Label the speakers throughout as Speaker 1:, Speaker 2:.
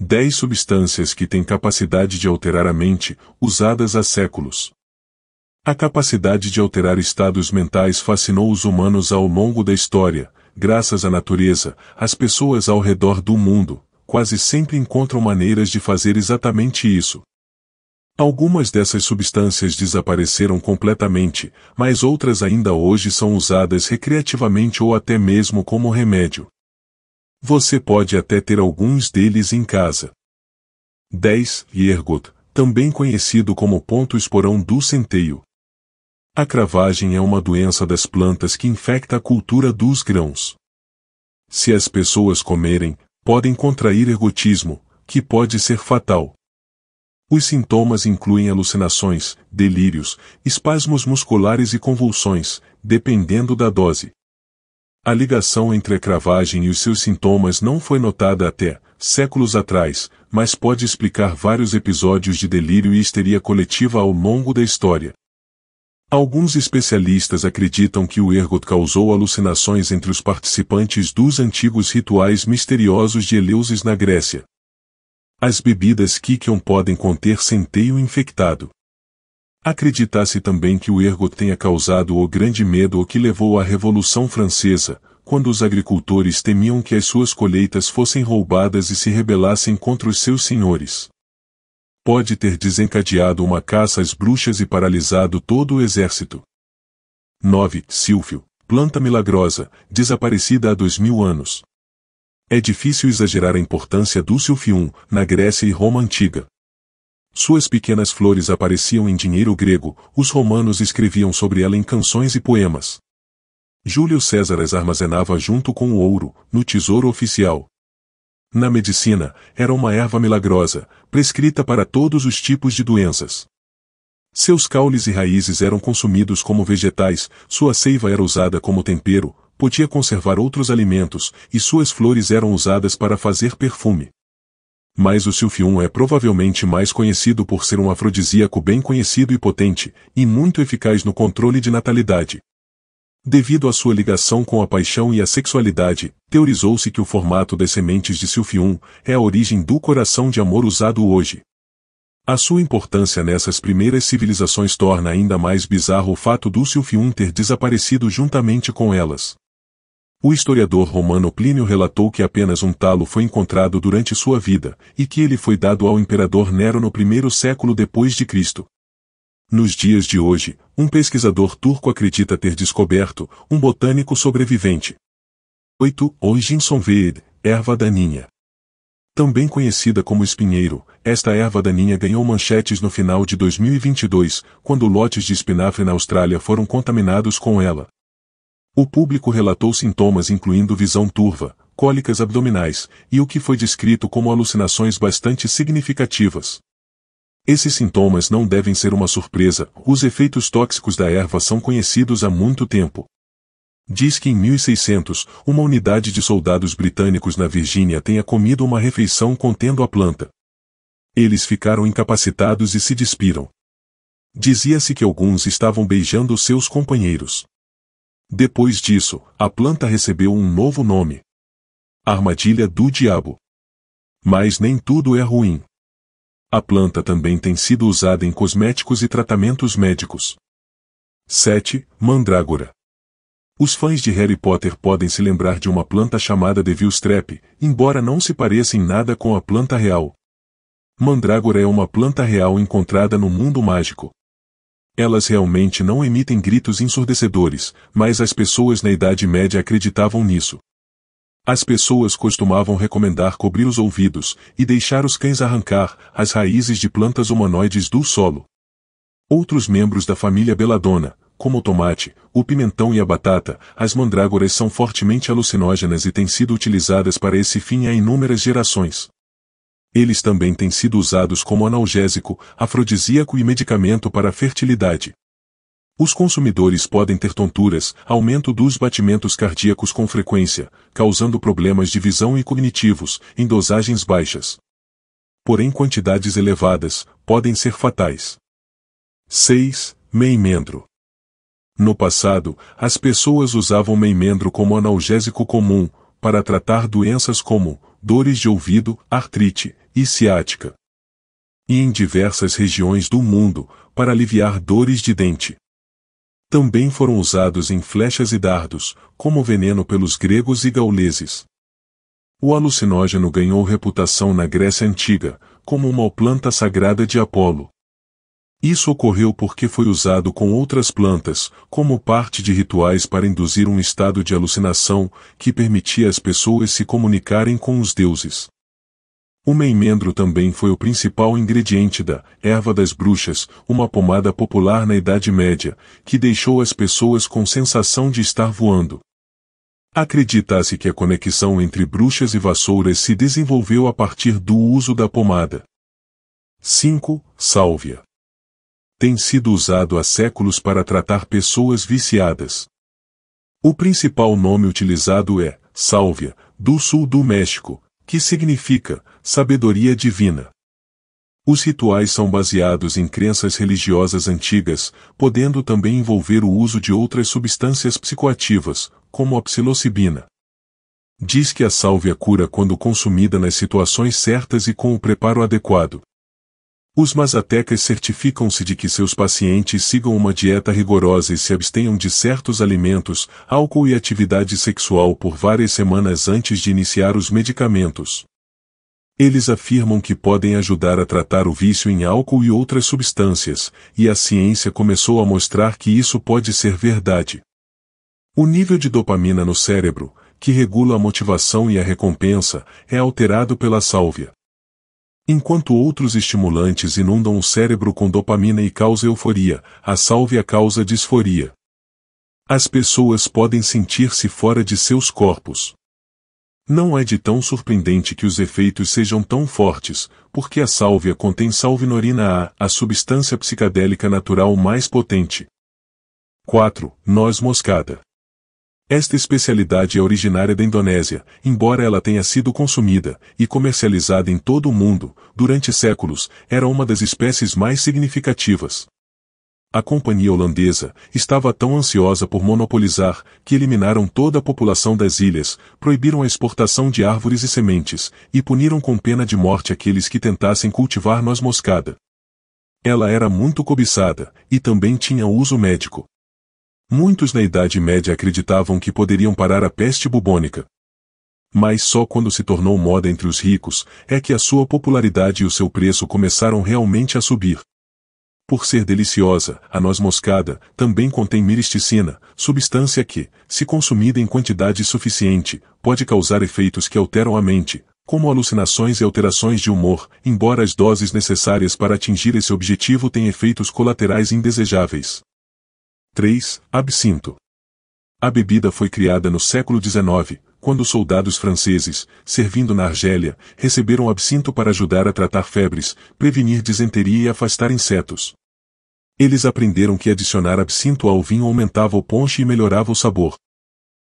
Speaker 1: 10 substâncias que têm capacidade de alterar a mente, usadas há séculos. A capacidade de alterar estados mentais fascinou os humanos ao longo da história. Graças à natureza, as pessoas ao redor do mundo quase sempre encontram maneiras de fazer exatamente isso. Algumas dessas substâncias desapareceram completamente, mas outras ainda hoje são usadas recreativamente ou até mesmo como remédio. Você pode até ter alguns deles em casa. 10. Ergot, também conhecido como ponto esporão do centeio. A cravagem é uma doença das plantas que infecta a cultura dos grãos. Se as pessoas comerem, podem contrair ergotismo, que pode ser fatal. Os sintomas incluem alucinações, delírios, espasmos musculares e convulsões, dependendo da dose. A ligação entre a cravagem e os seus sintomas não foi notada até séculos atrás, mas pode explicar vários episódios de delírio e histeria coletiva ao longo da história. Alguns especialistas acreditam que o ergot causou alucinações entre os participantes dos antigos rituais misteriosos de Eleusis na Grécia. As bebidas Kykeon podem conter centeio infectado. Acredita-se também que o ergot tenha causado o grande medo que levou à Revolução Francesa, quando os agricultores temiam que as suas colheitas fossem roubadas e se rebelassem contra os seus senhores. Pode ter desencadeado uma caça às bruxas e paralisado todo o exército. 9. Sílfio, planta milagrosa, desaparecida há 2000 anos. É difícil exagerar a importância do silfium, na Grécia e Roma antiga. Suas pequenas flores apareciam em dinheiro grego, os romanos escreviam sobre ela em canções e poemas. Júlio César as armazenava junto com o ouro, no tesouro oficial. Na medicina, era uma erva milagrosa, prescrita para todos os tipos de doenças. Seus caules e raízes eram consumidos como vegetais, sua seiva era usada como tempero, podia conservar outros alimentos, e suas flores eram usadas para fazer perfume. Mas o silfium é provavelmente mais conhecido por ser um afrodisíaco bem conhecido e potente, e muito eficaz no controle de natalidade. Devido à sua ligação com a paixão e a sexualidade, teorizou-se que o formato das sementes de silfium é a origem do coração de amor usado hoje. A sua importância nessas primeiras civilizações torna ainda mais bizarro o fato do silfium ter desaparecido juntamente com elas. O historiador romano Plínio relatou que apenas um talo foi encontrado durante sua vida, e que ele foi dado ao imperador Nero no primeiro século depois de Cristo. Nos dias de hoje, um pesquisador turco acredita ter descoberto um botânico sobrevivente. 8. Ojinson-Veed, erva daninha. Também conhecida como espinheiro, esta erva daninha ganhou manchetes no final de 2022, quando lotes de espinafre na Austrália foram contaminados com ela. O público relatou sintomas incluindo visão turva, cólicas abdominais, e o que foi descrito como alucinações bastante significativas. Esses sintomas não devem ser uma surpresa, os efeitos tóxicos da erva são conhecidos há muito tempo. Diz que em 1600, uma unidade de soldados britânicos na Virgínia tenha comido uma refeição contendo a planta. Eles ficaram incapacitados e se despiram. Dizia-se que alguns estavam beijando seus companheiros. Depois disso, a planta recebeu um novo nome: armadilha do diabo. Mas nem tudo é ruim. A planta também tem sido usada em cosméticos e tratamentos médicos. 7. Mandrágora. Os fãs de Harry Potter podem se lembrar de uma planta chamada Devil's Trap, embora não se pareça em nada com a planta real. Mandrágora é uma planta real encontrada no mundo mágico. Elas realmente não emitem gritos ensurdecedores, mas as pessoas na Idade Média acreditavam nisso. As pessoas costumavam recomendar cobrir os ouvidos e deixar os cães arrancar as raízes de plantas humanoides do solo. Outros membros da família Belladonna, como o tomate, o pimentão e a batata, as mandrágoras são fortemente alucinógenas e têm sido utilizadas para esse fim há inúmeras gerações. Eles também têm sido usados como analgésico, afrodisíaco e medicamento para a fertilidade. Os consumidores podem ter tonturas, aumento dos batimentos cardíacos com frequência, causando problemas de visão e cognitivos, em dosagens baixas. Porém, quantidades elevadas podem ser fatais. 6. Meimendro. No passado, as pessoas usavam meimendro como analgésico comum, para tratar doenças como dores de ouvido, artrite, e ciática. E em diversas regiões do mundo, para aliviar dores de dente. Também foram usados em flechas e dardos, como veneno pelos gregos e gauleses. O alucinógeno ganhou reputação na Grécia Antiga, como uma planta sagrada de Apolo. Isso ocorreu porque foi usado com outras plantas, como parte de rituais para induzir um estado de alucinação, que permitia às pessoas se comunicarem com os deuses. O meimendro também foi o principal ingrediente da erva das bruxas, uma pomada popular na Idade Média, que deixou as pessoas com sensação de estar voando. Acredita-se que a conexão entre bruxas e vassouras se desenvolveu a partir do uso da pomada. 5. Sálvia. Tem sido usado há séculos para tratar pessoas viciadas. O principal nome utilizado é sálvia, do sul do México, que significa sabedoria divina. Os rituais são baseados em crenças religiosas antigas, podendo também envolver o uso de outras substâncias psicoativas, como a psilocibina. Diz que a sálvia cura quando consumida nas situações certas e com o preparo adequado. Os mazatecas certificam-se de que seus pacientes sigam uma dieta rigorosa e se abstenham de certos alimentos, álcool e atividade sexual por várias semanas antes de iniciar os medicamentos. Eles afirmam que podem ajudar a tratar o vício em álcool e outras substâncias, e a ciência começou a mostrar que isso pode ser verdade. O nível de dopamina no cérebro, que regula a motivação e a recompensa, é alterado pela sálvia. Enquanto outros estimulantes inundam o cérebro com dopamina e causam euforia, a sálvia causa disforia. As pessoas podem sentir-se fora de seus corpos. Não é de tão surpreendente que os efeitos sejam tão fortes, porque a sálvia contém salvinorina a substância psicadélica natural mais potente. 4. Noz moscada. Esta especialidade é originária da Indonésia, embora ela tenha sido consumida e comercializada em todo o mundo, durante séculos, era uma das espécies mais significativas. A companhia holandesa estava tão ansiosa por monopolizar que eliminaram toda a população das ilhas, proibiram a exportação de árvores e sementes, e puniram com pena de morte aqueles que tentassem cultivar noz moscada. Ela era muito cobiçada, e também tinha uso médico. Muitos na Idade Média acreditavam que poderiam parar a peste bubônica. Mas só quando se tornou moda entre os ricos, é que a sua popularidade e o seu preço começaram realmente a subir. Por ser deliciosa, a noz moscada também contém miristicina, substância que, se consumida em quantidade suficiente, pode causar efeitos que alteram a mente, como alucinações e alterações de humor, embora as doses necessárias para atingir esse objetivo tenham efeitos colaterais indesejáveis. 3. Absinto. A bebida foi criada no século XIX, quando soldados franceses, servindo na Argélia, receberam absinto para ajudar a tratar febres, prevenir disenteria e afastar insetos. Eles aprenderam que adicionar absinto ao vinho aumentava o punch e melhorava o sabor.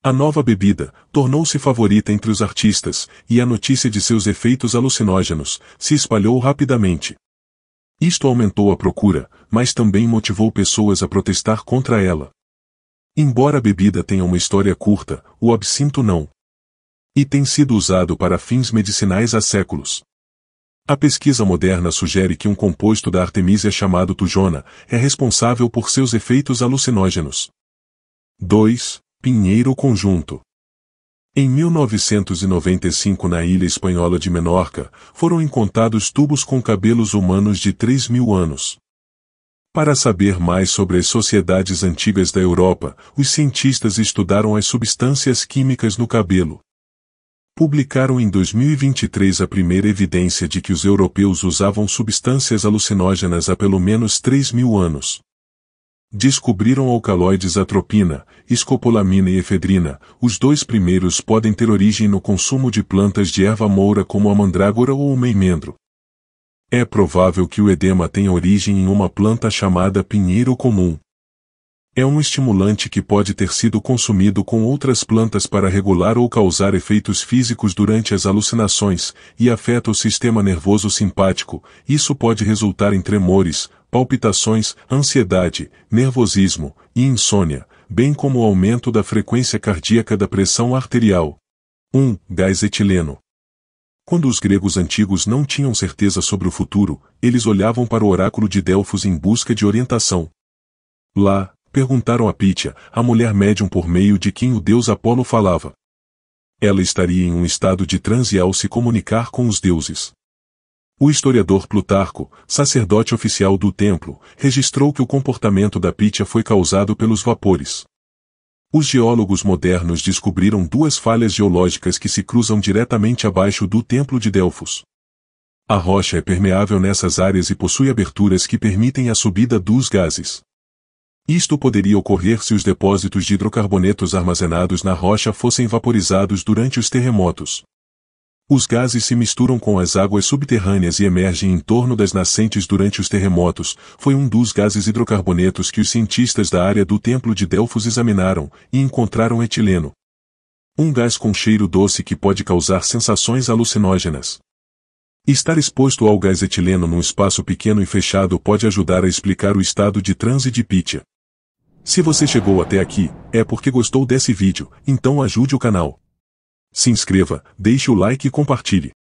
Speaker 1: A nova bebida tornou-se favorita entre os artistas, e a notícia de seus efeitos alucinógenos se espalhou rapidamente. Isto aumentou a procura, mas também motivou pessoas a protestar contra ela. Embora a bebida tenha uma história curta, o absinto não. E tem sido usado para fins medicinais há séculos. A pesquisa moderna sugere que um composto da artemísia chamado tujona é responsável por seus efeitos alucinógenos. 2. Pinheiro conjunto. Em 1995 na ilha espanhola de Menorca, foram encontrados tubos com cabelos humanos de 3.000 anos. Para saber mais sobre as sociedades antigas da Europa, os cientistas estudaram as substâncias químicas no cabelo. Publicaram em 2023 a primeira evidência de que os europeus usavam substâncias alucinógenas há pelo menos 3.000 anos. Descobriram alcaloides atropina, escopolamina e efedrina. Os dois primeiros podem ter origem no consumo de plantas de erva moura como a mandrágora ou o meimendro. É provável que o edema tenha origem em uma planta chamada pinheiro comum. É um estimulante que pode ter sido consumido com outras plantas para regular ou causar efeitos físicos durante as alucinações, e afeta o sistema nervoso simpático. Isso pode resultar em tremores, palpitações, ansiedade, nervosismo e insônia, bem como o aumento da frequência cardíaca da pressão arterial. 1. Gás etileno. Quando os gregos antigos não tinham certeza sobre o futuro, eles olhavam para o oráculo de Delfos em busca de orientação. Lá, perguntaram a Pítia, a mulher médium por meio de quem o deus Apolo falava. Ela estaria em um estado de transe ao se comunicar com os deuses. O historiador Plutarco, sacerdote oficial do templo, registrou que o comportamento da Pítia foi causado pelos vapores. Os geólogos modernos descobriram duas falhas geológicas que se cruzam diretamente abaixo do templo de Delfos. A rocha é permeável nessas áreas e possui aberturas que permitem a subida dos gases. Isto poderia ocorrer se os depósitos de hidrocarbonetos armazenados na rocha fossem vaporizados durante os terremotos. Os gases se misturam com as águas subterrâneas e emergem em torno das nascentes durante os terremotos. Foi um dos gases hidrocarbonetos que os cientistas da área do Templo de Delfos examinaram, e encontraram etileno. Um gás com cheiro doce que pode causar sensações alucinógenas. Estar exposto ao gás etileno num espaço pequeno e fechado pode ajudar a explicar o estado de transe de Pítia. Se você chegou até aqui, é porque gostou desse vídeo, então ajude o canal. Se inscreva, deixe o like e compartilhe.